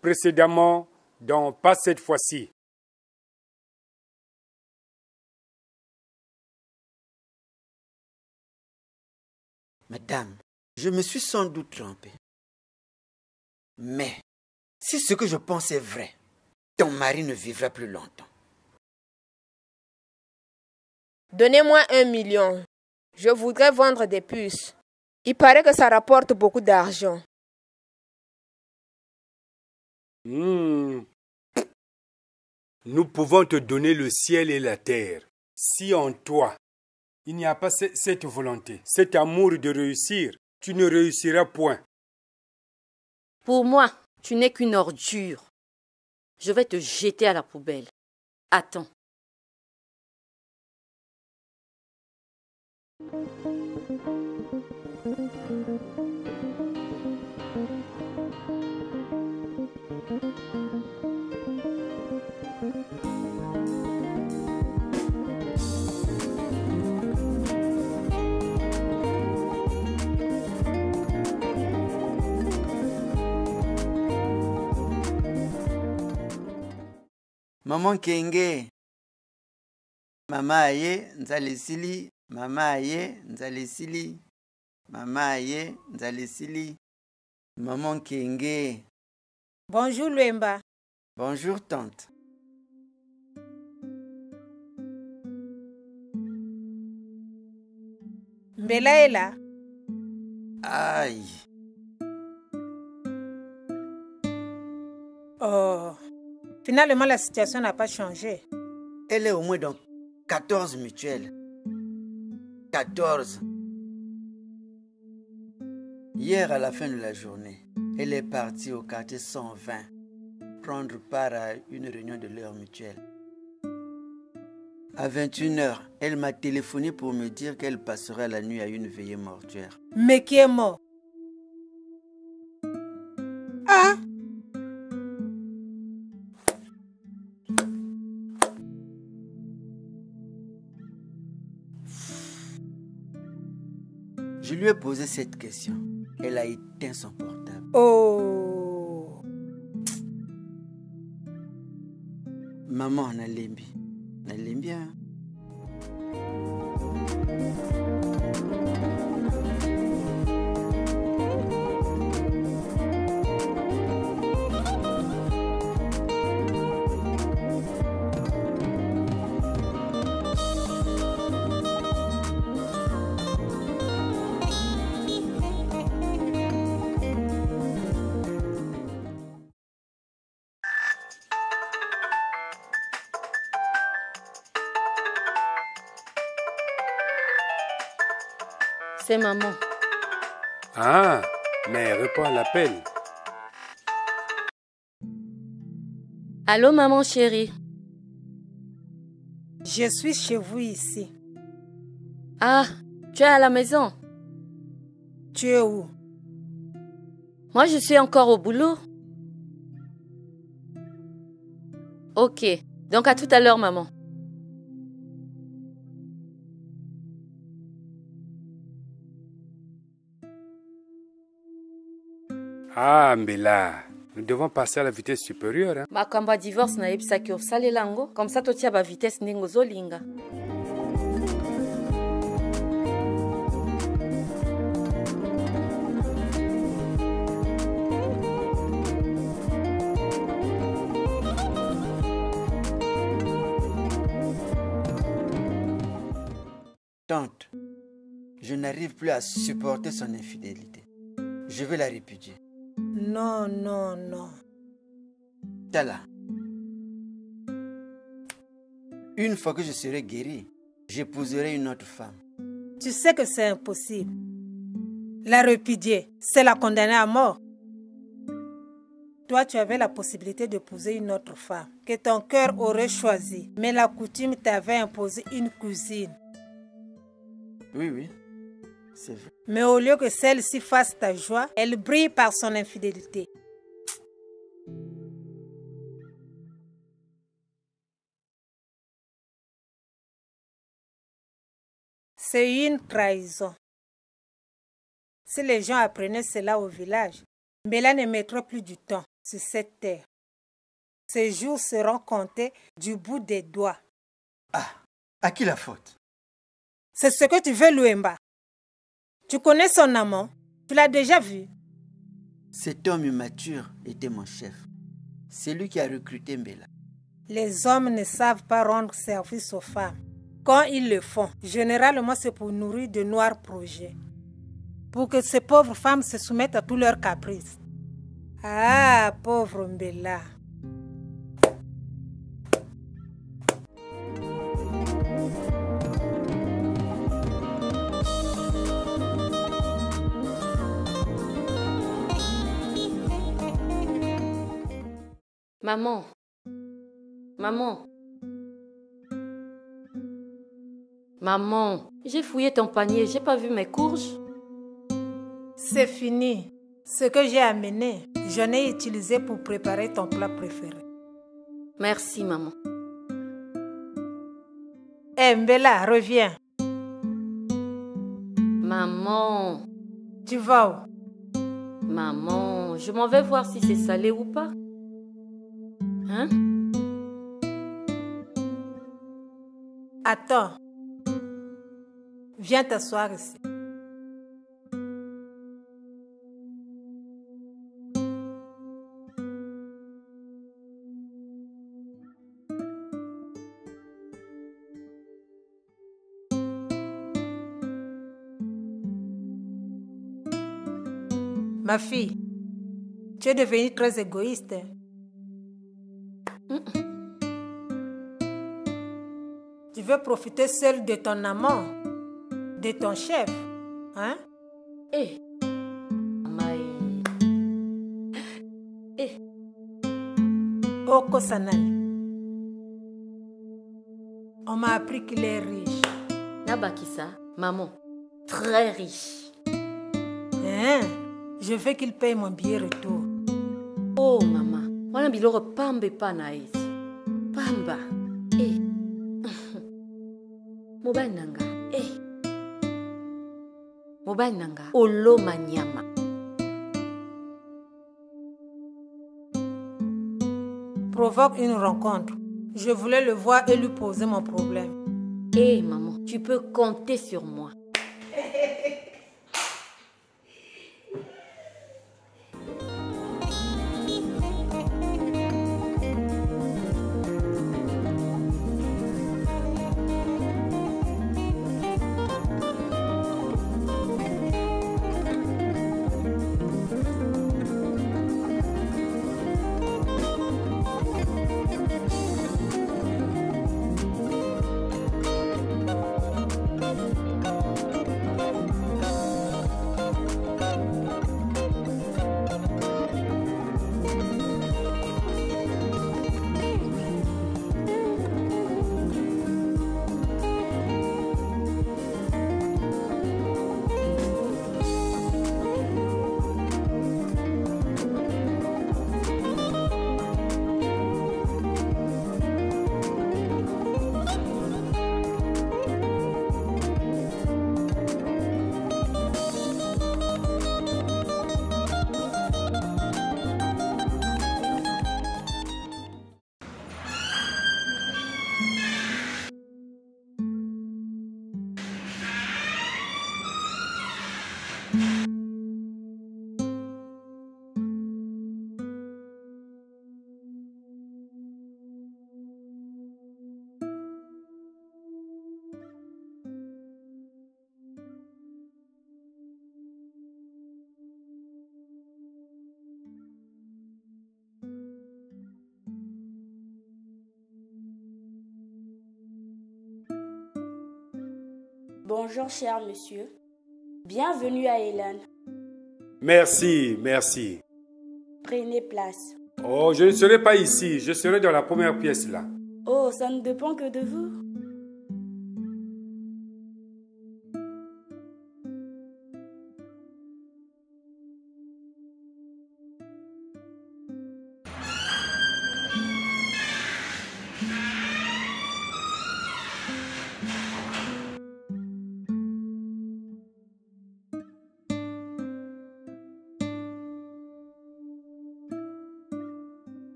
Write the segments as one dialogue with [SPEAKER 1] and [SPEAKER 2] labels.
[SPEAKER 1] précédemment dans Pas cette fois-ci.
[SPEAKER 2] Madame, je me suis sans doute trompé. Mais, si ce que je pense est vrai, ton mari ne vivra plus longtemps.
[SPEAKER 3] Donnez-moi 1 million. Je voudrais vendre des puces. Il paraît que ça rapporte beaucoup d'argent.
[SPEAKER 1] Nous pouvons te donner le ciel et la terre. Si en toi, il n'y a pas cette volonté, cet amour de réussir, tu ne réussiras point.
[SPEAKER 4] Pour moi, tu n'es qu'une ordure. Je vais te jeter à la poubelle. Attends.
[SPEAKER 2] Maman Kenge. Mama aye, nzalesili. Mama aye, nzalesili. Mama aye, nzalesili. Maman Kenge.
[SPEAKER 5] Bonjour Luemba.
[SPEAKER 2] Bonjour tante.
[SPEAKER 5] Mbela est là.
[SPEAKER 2] Aïe.
[SPEAKER 5] Oh. Finalement, la situation n'a pas changé.
[SPEAKER 2] Elle est au moins dans 14 mutuelles. 14. Hier, à la fin de la journée, elle est partie au quartier 120 prendre part à une réunion de leur mutuelle. À 21h, elle m'a téléphoné pour me dire qu'elle passerait la nuit à une veillée mortuaire.
[SPEAKER 5] Mais qui est mort? Ah!
[SPEAKER 2] Je lui ai posé cette question. Elle a éteint son portable.
[SPEAKER 5] Oh!
[SPEAKER 2] Maman, Nalembi. Nalembi, hein?
[SPEAKER 4] C'est maman.
[SPEAKER 1] Ah, mais réponds à l'appel.
[SPEAKER 4] Allô, maman chérie.
[SPEAKER 5] Je suis chez vous ici.
[SPEAKER 4] Ah, tu es à la maison?
[SPEAKER 5] Tu es où?
[SPEAKER 4] Moi, je suis encore au boulot. Ok, donc à tout à l'heure, maman.
[SPEAKER 1] Ah, Mbela, nous devons passer à la vitesse supérieure.
[SPEAKER 4] Makamba divorce na yebisaki osalela ngo, comme ça totia ba vitesse ndenge ozolinga.
[SPEAKER 2] Tante, je n'arrive plus à supporter son infidélité. Je vais la répudier.
[SPEAKER 5] Non, non, non.
[SPEAKER 2] Tala. Une fois que je serai guéri, j'épouserai une autre femme.
[SPEAKER 5] Tu sais que c'est impossible. La répudier, c'est la condamner à mort. Toi, tu avais la possibilité d'épouser une autre femme que ton cœur aurait choisie, mais la coutume t'avait imposé une cousine.
[SPEAKER 2] Oui, oui, c'est vrai.
[SPEAKER 5] Mais au lieu que celle-ci fasse ta joie, elle brille par son infidélité. C'est une trahison. Si les gens apprenaient cela au village, Mbela ne mettrait plus du temps. sur cette terre. Ces jours seront comptés du bout des doigts.
[SPEAKER 2] Ah, à qui la faute?
[SPEAKER 5] C'est ce que tu veux, Louemba. Tu connais son amant? Tu l'as déjà vu?
[SPEAKER 2] Cet homme immature était mon chef. C'est lui qui a recruté Mbela.
[SPEAKER 5] Les hommes ne savent pas rendre service aux femmes. Quand ils le font, généralement c'est pour nourrir de noirs projets. Pour que ces pauvres femmes se soumettent à tous leurs caprices. Ah, pauvre Mbela.
[SPEAKER 4] Maman. Maman. Maman, j'ai fouillé ton panier, j'ai pas vu mes courges.
[SPEAKER 5] C'est fini. Ce que j'ai amené, j'en ai utilisé pour préparer ton plat préféré.
[SPEAKER 4] Merci, maman.
[SPEAKER 5] Hé, Mbela, reviens.
[SPEAKER 4] Maman.
[SPEAKER 5] Tu vas où?
[SPEAKER 4] Maman, je m'en vais voir si c'est salé ou pas. Hein?
[SPEAKER 5] Attends. Viens t'asseoir ici. Ma fille, tu es devenue très égoïste. Tu veux profiter seule de ton amant, de ton chef, hein?
[SPEAKER 4] Eh.
[SPEAKER 5] Oko Sanani. On m'a appris qu'il est riche.
[SPEAKER 4] Nabakisa, maman, très riche.
[SPEAKER 5] Hein? Je veux qu'il paye mon billet retour.
[SPEAKER 4] Oh, maman, wana biloko pambe pa na ezi. Pamba. Eh. Mobile nanga. Eh. Mobile nanga. Olo manyama.
[SPEAKER 5] Provoque une rencontre. Je voulais le voir et lui poser mon problème.
[SPEAKER 4] Eh, maman, tu peux compter sur moi.
[SPEAKER 6] Bonjour, cher monsieur. Bienvenue à Hélène.
[SPEAKER 1] Merci, merci.
[SPEAKER 6] Prenez place.
[SPEAKER 1] Oh, je ne serai pas ici. Je serai dans la première pièce là.
[SPEAKER 6] Oh, ça ne dépend que de vous.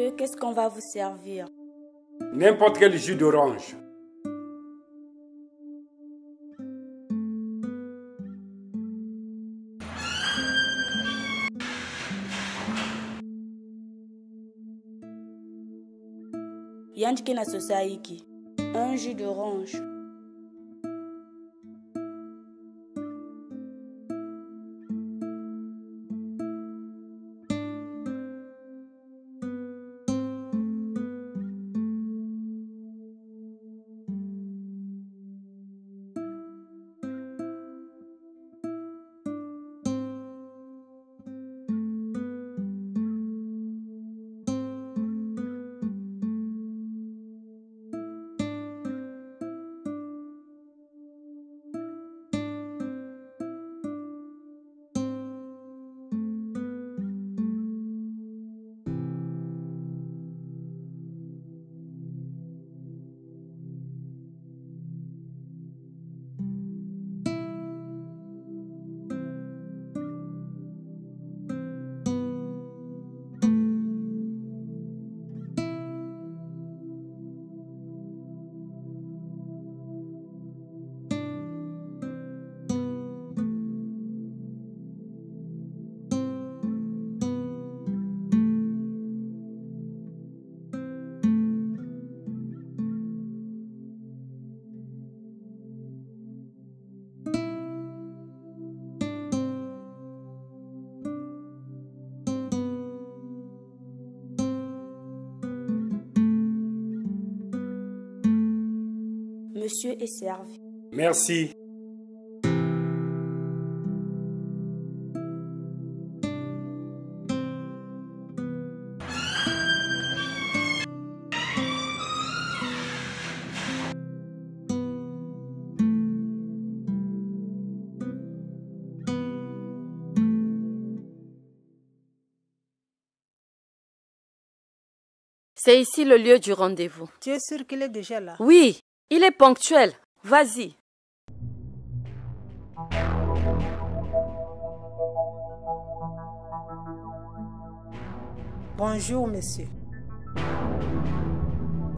[SPEAKER 6] Monsieur, qu'est-ce qu'on va vous servir?
[SPEAKER 1] N'importe quel jus d'orange.
[SPEAKER 6] Yanjike na sosaiki. Un jus d'orange. Monsieur est servi.
[SPEAKER 1] Merci.
[SPEAKER 4] C'est ici le lieu du rendez-vous.
[SPEAKER 5] Tu es sûr qu'il est déjà là?
[SPEAKER 4] Oui, il est ponctuel. Vas-y.
[SPEAKER 5] Bonjour, monsieur.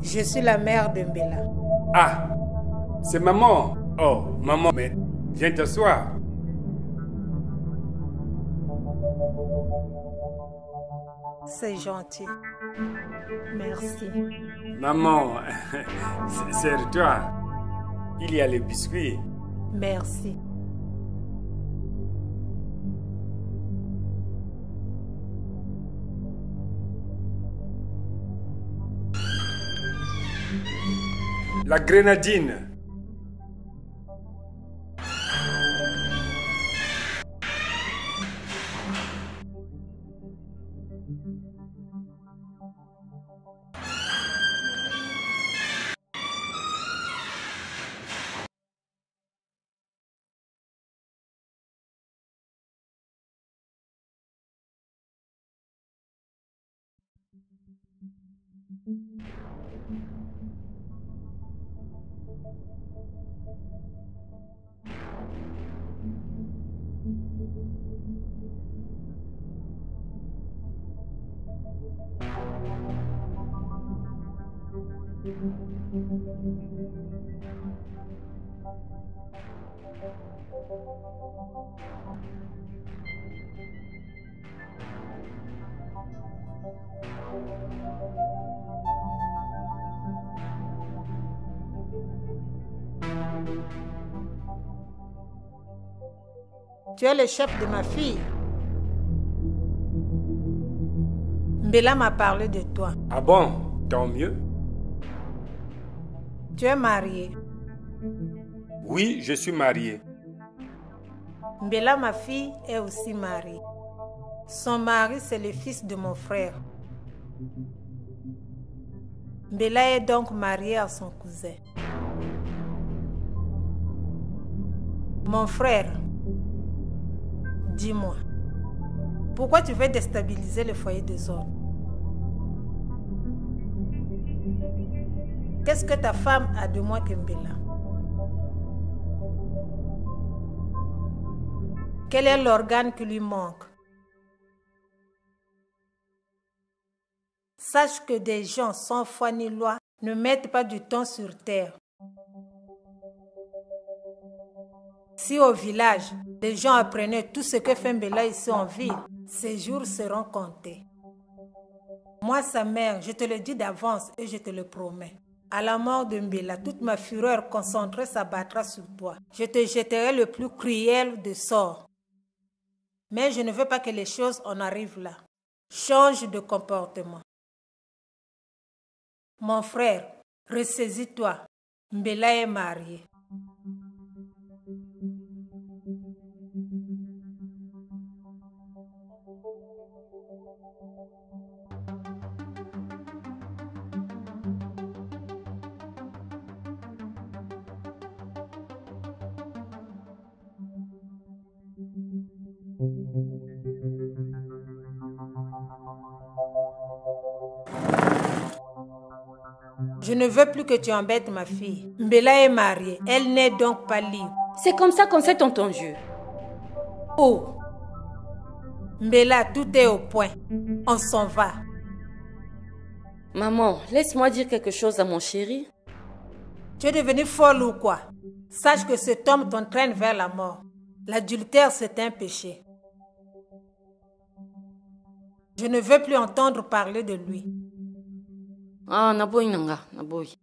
[SPEAKER 5] Je suis la mère de Mbela.
[SPEAKER 1] Ah, c'est maman. Oh, maman, mais viens t'asseoir.
[SPEAKER 5] C'est gentil. Merci.
[SPEAKER 1] Maman, serre-toi. Il y a les biscuits.
[SPEAKER 5] Merci.
[SPEAKER 1] La grenadine.
[SPEAKER 5] Tu es le chef de ma fille. Mbela m'a parlé de toi.
[SPEAKER 1] Ah bon, tant mieux.
[SPEAKER 5] Tu es marié.
[SPEAKER 1] Oui, je suis marié.
[SPEAKER 5] Mbela, ma fille, est aussi mariée. Son mari, c'est le fils de mon frère. Mbela est donc mariée à son cousin. Mon frère, dis-moi, pourquoi tu veux déstabiliser le foyer des hommes? Qu'est-ce que ta femme a de moins que Mbela? Quel est l'organe qui lui manque? Sache que des gens sans foi ni loi ne mettent pas du temps sur terre. Si au village, les gens apprenaient tout ce que fait Mbela ici en ville, ces jours seront comptés. Moi, sa mère, je te le dis d'avance et je te le promets. À la mort de Mbela, toute ma fureur concentrée s'abattra sur toi. Je te jetterai le plus cruel de sorts. Mais je ne veux pas que les choses en arrivent là. Change de comportement. Mon frère, ressaisis-toi. Mbela est mariée. Je ne veux plus que tu embêtes ma fille. Mbela est mariée. Elle n'est donc pas libre.
[SPEAKER 4] C'est comme ça qu'on s'est entendu. Oh!
[SPEAKER 5] Mbela, tout est au point. On s'en va.
[SPEAKER 4] Maman, laisse-moi dire quelque chose à mon chéri.
[SPEAKER 5] Tu es devenue folle ou quoi? Sache que cet homme t'entraîne vers la mort. L'adultère, c'est un péché. Je ne veux plus entendre parler de lui.
[SPEAKER 4] Ah, naboy nanga, naboy.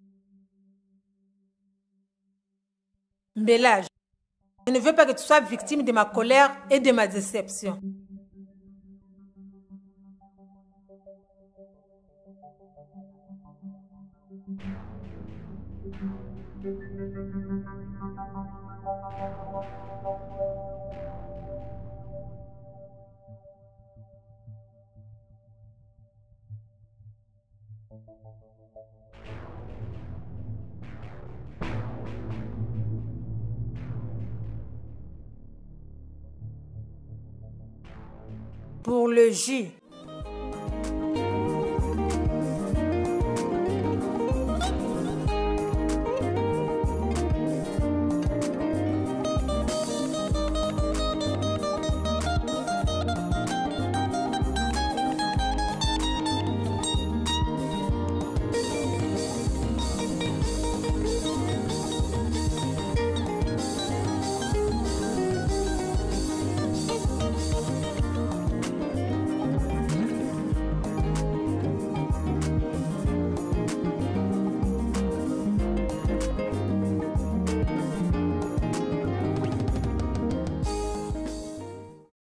[SPEAKER 5] Mbela, je ne veux pas que tu sois victime de ma colère et de ma déception. Pour le jus.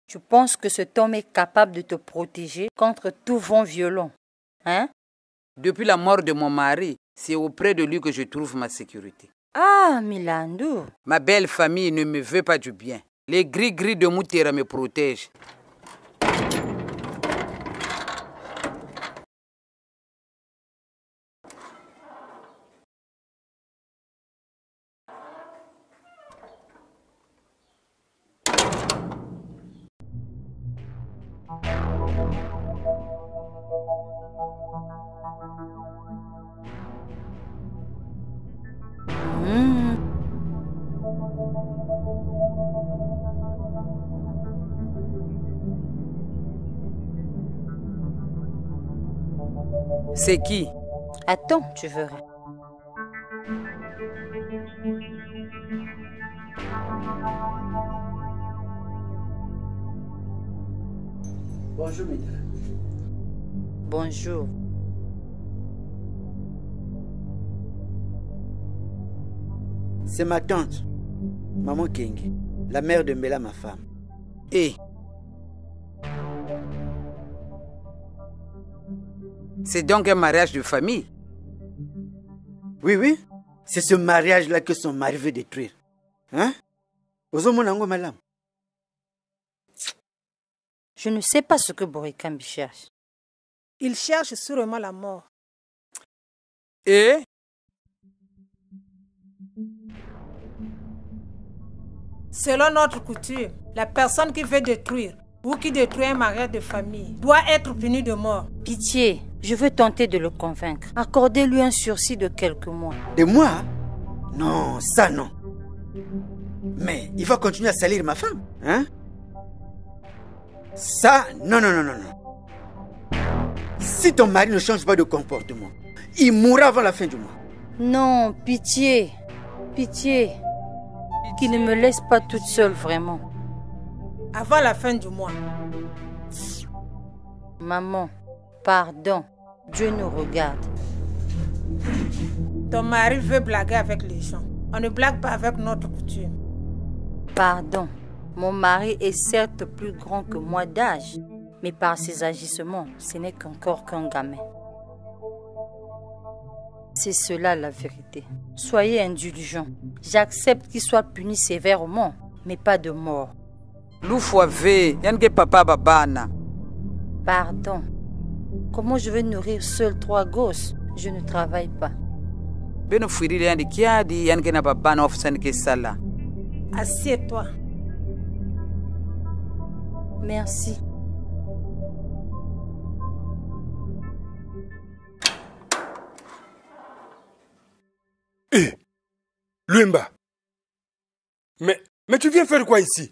[SPEAKER 7] Tu penses que cet homme est capable de te protéger contre tout vent violent, hein?
[SPEAKER 8] Depuis la mort de mon mari, c'est auprès de lui que je trouve ma sécurité.
[SPEAKER 7] Ah, Milandou.
[SPEAKER 8] Ma belle famille ne me veut pas du bien. Les gris-gris de Moutera me protègent. C'est qui?
[SPEAKER 7] Attends, tu verras.
[SPEAKER 2] Bonjour, mesdames.
[SPEAKER 7] Bonjour.
[SPEAKER 2] C'est ma tante, Maman King, la mère de Mbela, ma femme.
[SPEAKER 8] Et c'est donc un mariage de famille?
[SPEAKER 2] Oui, oui. C'est ce mariage-là que son mari veut détruire. Hein? Ozomonango malam.
[SPEAKER 7] Je ne sais pas ce que Borikambi cherche.
[SPEAKER 5] Il cherche sûrement la mort.
[SPEAKER 8] Et
[SPEAKER 5] Selon notre coutume, la personne qui veut détruire ou qui détruit un mariage de famille doit être punie de mort.
[SPEAKER 7] Pitié, je veux tenter de le convaincre. Accordez-lui un sursis de quelques mois.
[SPEAKER 2] De moi? Non, ça non. Mais il va continuer à salir ma femme. Hein? Ça, non, non, non, non, non. Si ton mari ne change pas de comportement, il mourra avant la fin du mois.
[SPEAKER 7] Non, pitié. Pitié. Qu'il ne me laisse pas toute seule, vraiment.
[SPEAKER 5] Avant la fin du mois.
[SPEAKER 7] Maman, pardon. Dieu nous regarde.
[SPEAKER 5] Ton mari veut blaguer avec les gens. On ne blague pas avec notre coutume.
[SPEAKER 7] Pardon. Mon mari est certes plus grand que moi d'âge, mais par ses agissements, ce n'est qu'encore qu'un gamin. C'est cela la vérité. Soyez indulgents. J'accepte qu'il soit puni sévèrement, mais pas de mort.
[SPEAKER 8] L'oufouave, yange papa babana.
[SPEAKER 7] Pardon. Comment je vais nourrir seul 3 gosses? Je ne travaille pas.
[SPEAKER 8] Beno fuirili yandi kiadi yange na babana ofisani ke sala.
[SPEAKER 5] Assieds-toi.
[SPEAKER 7] Merci.
[SPEAKER 1] Hé, Luemba. Mais tu viens faire quoi ici?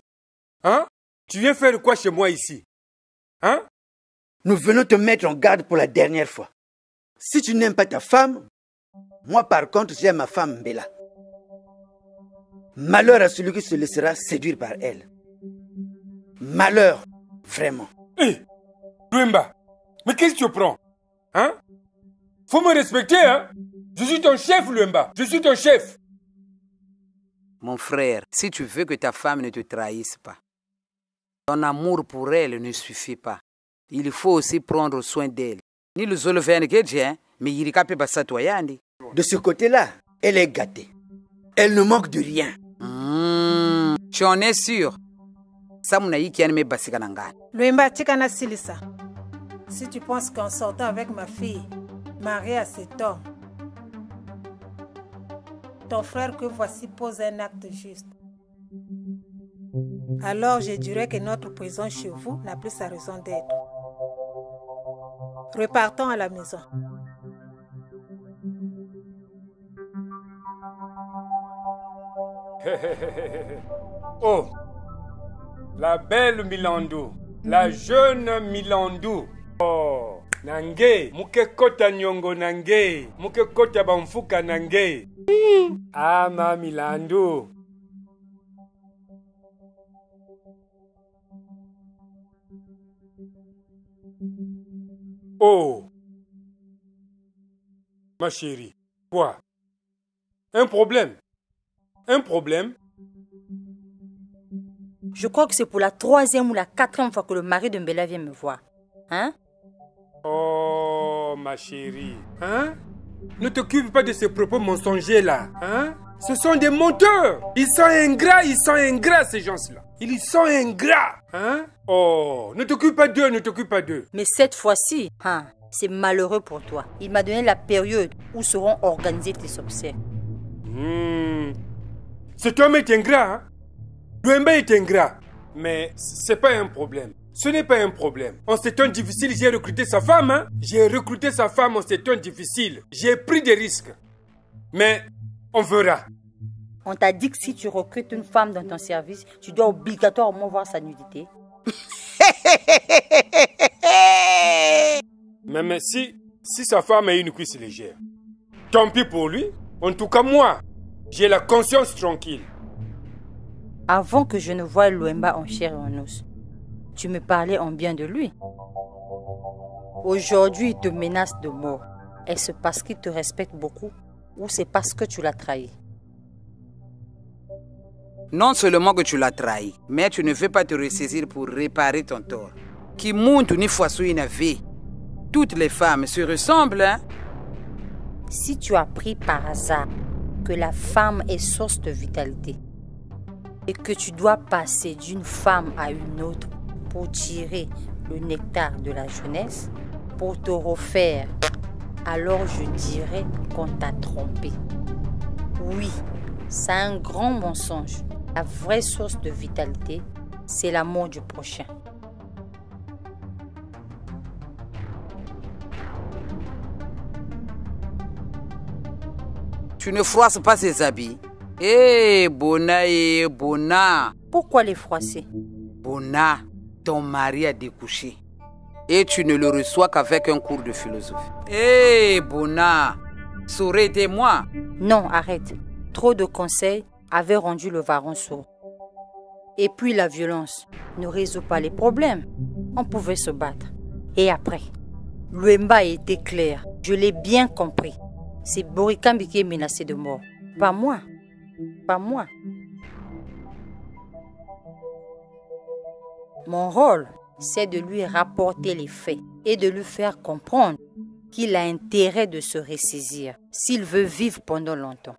[SPEAKER 1] Hein? Tu viens faire quoi chez moi ici? Hein?
[SPEAKER 2] Nous venons te mettre en garde pour la dernière fois. Si tu n'aimes pas ta femme, moi par contre j'aime ma femme Mbela. Malheur à celui qui se laissera séduire par elle. Malheur, vraiment.
[SPEAKER 1] Hé, Luemba, mais qu'est-ce que tu prends? Hein? Faut me respecter, hein? Je suis ton chef, Luemba. Je suis ton chef.
[SPEAKER 8] Mon frère, si tu veux que ta femme ne te trahisse pas, ton amour pour elle ne suffit pas. Il faut aussi prendre soin d'elle. Ni le zolofène que mais il est basatoyandi.
[SPEAKER 2] De ce côté-là, elle est gâtée. Elle ne manque de rien.
[SPEAKER 8] Tu en es sûr?
[SPEAKER 5] Luemba, Tikana Silisa. Si tu penses qu'en sortant avec ma fille, mariée à cet homme, ton frère que voici pose un acte juste, alors je dirais que notre présence chez vous n'a plus sa raison d'être. Repartons à la maison.
[SPEAKER 1] Oh, la belle Milandou, la jeune Milandou. Oh, Nange, muke kota nyongo nange, muke kota bamfuka nange. Ah, ma Milandou. Oh, ma chérie, quoi? Un problème? Un problème?
[SPEAKER 7] Je crois que c'est pour la 3e ou la 4e fois que le mari de Mbela vient me voir. Hein?
[SPEAKER 1] Oh, ma chérie. Hein? Ne t'occupe pas de ces propos mensongers-là. Hein? Ce sont des menteurs. Ils sont ingrats, ces gens-là. Ils sont ingrats. Hein? Oh, ne t'occupe pas d'eux, ne t'occupe pas d'eux.
[SPEAKER 7] Mais cette fois-ci, hein, c'est malheureux pour toi. Il m'a donné la période où seront organisés tes obsèques.
[SPEAKER 1] Cet homme est ingrat, hein? Luemba est ingrat. Mais c'est pas un problème. Ce n'est pas un problème. En ces temps difficiles, j'ai recruté sa femme, hein? J'ai recruté sa femme en ces temps difficiles. J'ai pris des risques. Mais on verra.
[SPEAKER 7] On t'a dit que si tu recrutes une femme dans ton service, tu dois obligatoirement voir sa nudité.
[SPEAKER 1] Mais si sa femme a une cuisse légère, tant pis pour lui. En tout cas, moi, j'ai la conscience tranquille.
[SPEAKER 7] Avant que je ne voie Luemba en chair et en os, tu me parlais en bien de lui. Aujourd'hui, il te menace de mort. Est-ce parce qu'il te respecte beaucoup ou c'est parce que tu l'as trahi?
[SPEAKER 8] Non seulement que tu l'as trahi, mais tu ne veux pas te ressaisir pour réparer ton tort. Qui monte ni fois sous une vie. Toutes les femmes se ressemblent, hein?
[SPEAKER 7] Si tu as appris par hasard que la femme est source de vitalité et que tu dois passer d'une femme à une autre pour tirer le nectar de la jeunesse, pour te refaire, alors je dirais qu'on t'a trompé. Oui, c'est un grand mensonge. La vraie source de vitalité, c'est l'amour du prochain.
[SPEAKER 8] Tu ne froisses pas ses habits. Eh, Bona.
[SPEAKER 7] Pourquoi les froisser?
[SPEAKER 8] Bona, ton mari a découché. et tu ne le reçois qu'avec un cours de philosophie. Hé, Bona, ça aurait été moi.
[SPEAKER 7] Non, arrête. Trop de conseils avaient rendu le varon sourd. Et puis la violence ne résout pas les problèmes. On pouvait se battre. Et après, Luemba a été clair. Je l'ai bien compris. C'est Borikambi qui est menacé de mort. Pas moi. Pas moi. Mon rôle, c'est de lui rapporter les faits et de lui faire comprendre qu'il a intérêt de se ressaisir s'il veut vivre pendant longtemps.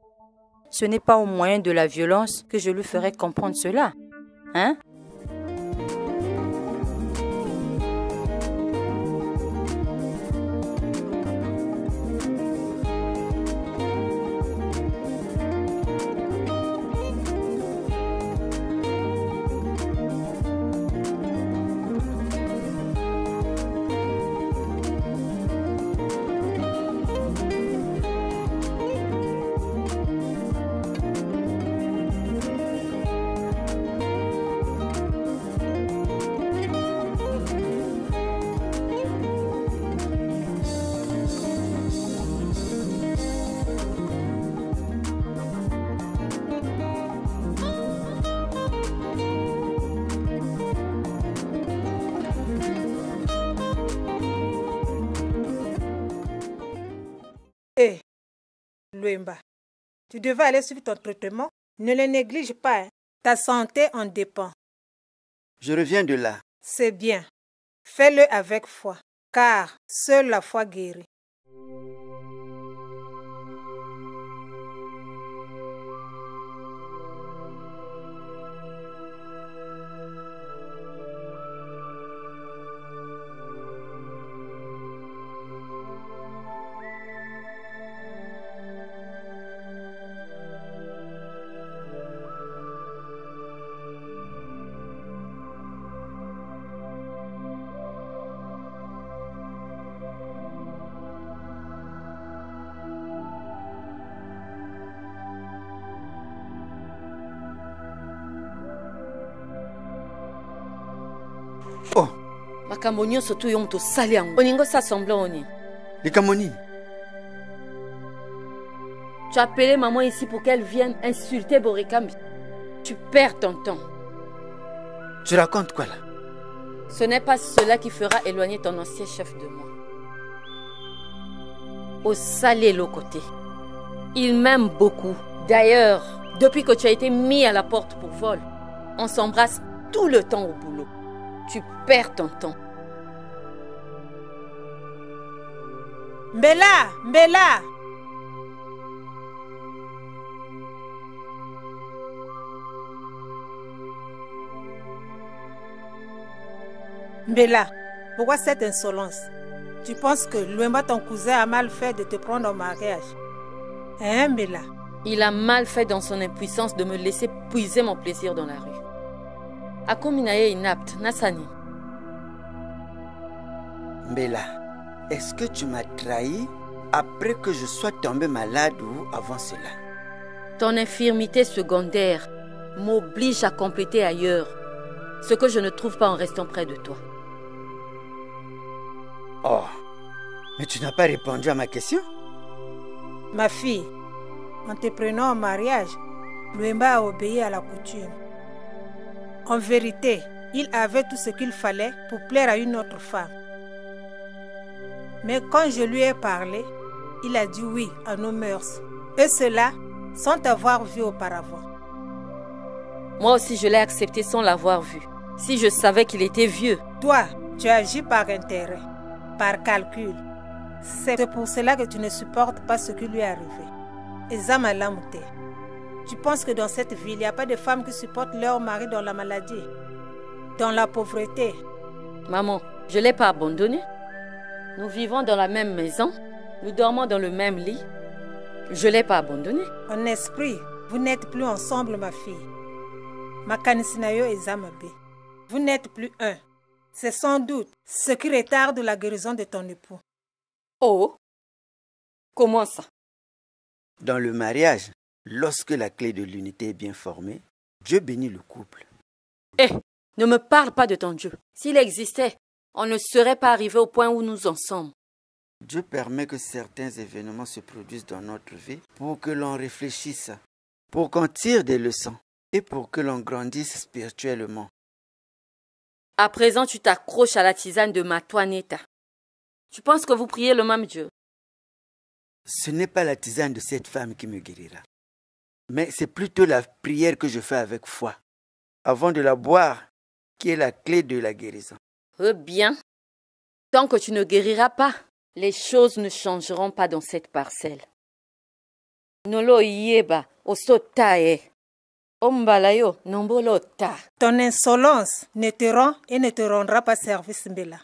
[SPEAKER 7] Ce n'est pas au moyen de la violence que je lui ferai comprendre cela. Hein?
[SPEAKER 5] Hé, Luemba, tu devais aller suivre ton traitement. Ne le néglige pas. Ta santé en dépend.
[SPEAKER 2] Je reviens de là.
[SPEAKER 5] C'est bien. Fais-le avec foi, car seule la foi guérit.
[SPEAKER 2] Oh,
[SPEAKER 4] makambo nyonso tu yo tosali yango oningo s'assembler oni.
[SPEAKER 2] likambo nini?
[SPEAKER 4] Tu as appelé maman ici pour qu'elle vienne insulter Borikambi. Tu perds ton temps.
[SPEAKER 2] Tu racontes quoi là?
[SPEAKER 4] Ce n'est pas cela qui fera éloigner ton ancien chef de moi. Au salé l'autre côté. Il m'aime beaucoup. D'ailleurs, depuis que tu as été mis à la porte pour vol, on s'embrasse tout le temps au boulot. Tu perds ton temps.
[SPEAKER 5] Mbela, Mbela! Mbela, pourquoi cette insolence? Tu penses que Luemba, ton cousin, a mal fait de te prendre en mariage? Hein, Mbela?
[SPEAKER 4] Il a mal fait dans son impuissance de me laisser puiser mon plaisir dans la rue. Akominaye inapte, Nassani.
[SPEAKER 2] Mbela, est-ce que tu m'as trahi après que je sois tombé malade ou avant cela?
[SPEAKER 4] Ton infirmité secondaire m'oblige à compléter ailleurs ce que je ne trouve pas en restant près de toi.
[SPEAKER 2] Oh, mais tu n'as pas répondu à ma question?
[SPEAKER 5] Ma fille, en te prenant en mariage, Luemba a obéi à la coutume. En vérité, il avait tout ce qu'il fallait pour plaire à une autre femme. Mais quand je lui ai parlé, il a dit oui à nos mœurs. Et cela sans t'avoir vu auparavant.
[SPEAKER 4] Moi aussi, je l'ai accepté sans l'avoir vu. Si je savais qu'il était vieux.
[SPEAKER 5] Toi, tu agis par intérêt, par calcul. C'est pour cela que tu ne supportes pas ce qui lui est arrivé. Ezama Lamute. Tu penses que dans cette ville, il n'y a pas de femmes qui supportent leur mari dans la maladie, dans la pauvreté?
[SPEAKER 4] Maman, je ne l'ai pas abandonné. Nous vivons dans la même maison, nous dormons dans le même lit. Je ne l'ai pas abandonné.
[SPEAKER 5] En esprit, vous n'êtes plus ensemble, ma fille. Makanisinayo et Zamabe. Vous n'êtes plus un. C'est sans doute ce qui retarde la guérison de ton époux.
[SPEAKER 4] Oh, comment ça?
[SPEAKER 2] Dans le mariage, lorsque la clé de l'unité est bien formée, Dieu bénit le couple.
[SPEAKER 4] Eh, ne me parle pas de ton Dieu. S'il existait, on ne serait pas arrivé au point où nous en sommes.
[SPEAKER 2] Dieu permet que certains événements se produisent dans notre vie pour que l'on réfléchisse, pour qu'on tire des leçons et pour que l'on grandisse spirituellement.
[SPEAKER 4] À présent, tu t'accroches à la tisane de Matoaneta. Tu penses que vous priez le même Dieu?
[SPEAKER 2] Ce n'est pas la tisane de cette femme qui me guérira, mais c'est plutôt la prière que je fais avec foi, avant de la boire, qui est la clé de la guérison.
[SPEAKER 4] Bien. Tant que tu ne guériras pas, les choses ne changeront pas dans cette parcelle. Nolo yeba osotae. Ombalayo nombolota.
[SPEAKER 5] Ton insolence ne te rend et ne te rendra pas service, Mbela.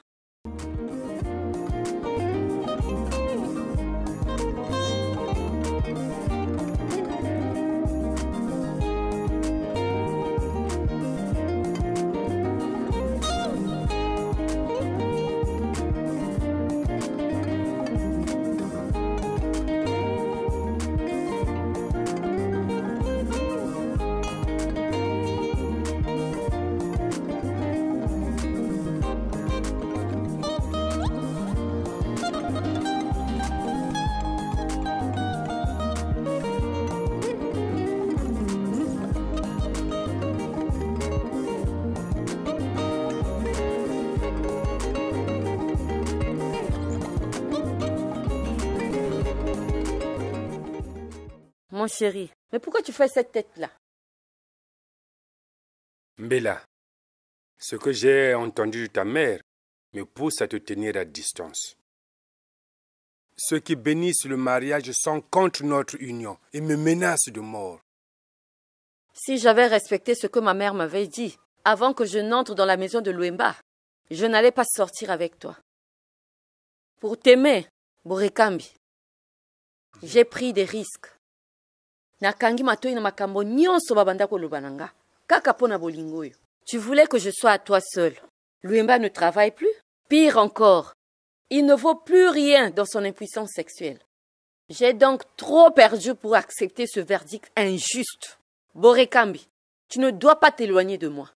[SPEAKER 4] Mon chéri, mais pourquoi tu fais cette tête-là?
[SPEAKER 1] Mbela, ce que j'ai entendu de ta mère me pousse à te tenir à distance. Ceux qui bénissent le mariage sont contre notre union et me menacent de mort.
[SPEAKER 4] Si j'avais respecté ce que ma mère m'avait dit, avant que je n'entre dans la maison de Luemba, je n'allais pas sortir avec toi. Pour t'aimer, Borekambi, j'ai pris des risques. Nakangi matoi na makambo nyonso babanda koloba nanga. Kaka pona bolingo yo. Tu voulais que je sois à toi seul. Luemba ne travaille plus. Pire encore, il ne vaut plus rien dans son impuissance sexuelle. J'ai donc trop perdu pour accepter ce verdict injuste. Borekambi, tu ne dois pas t'éloigner de moi.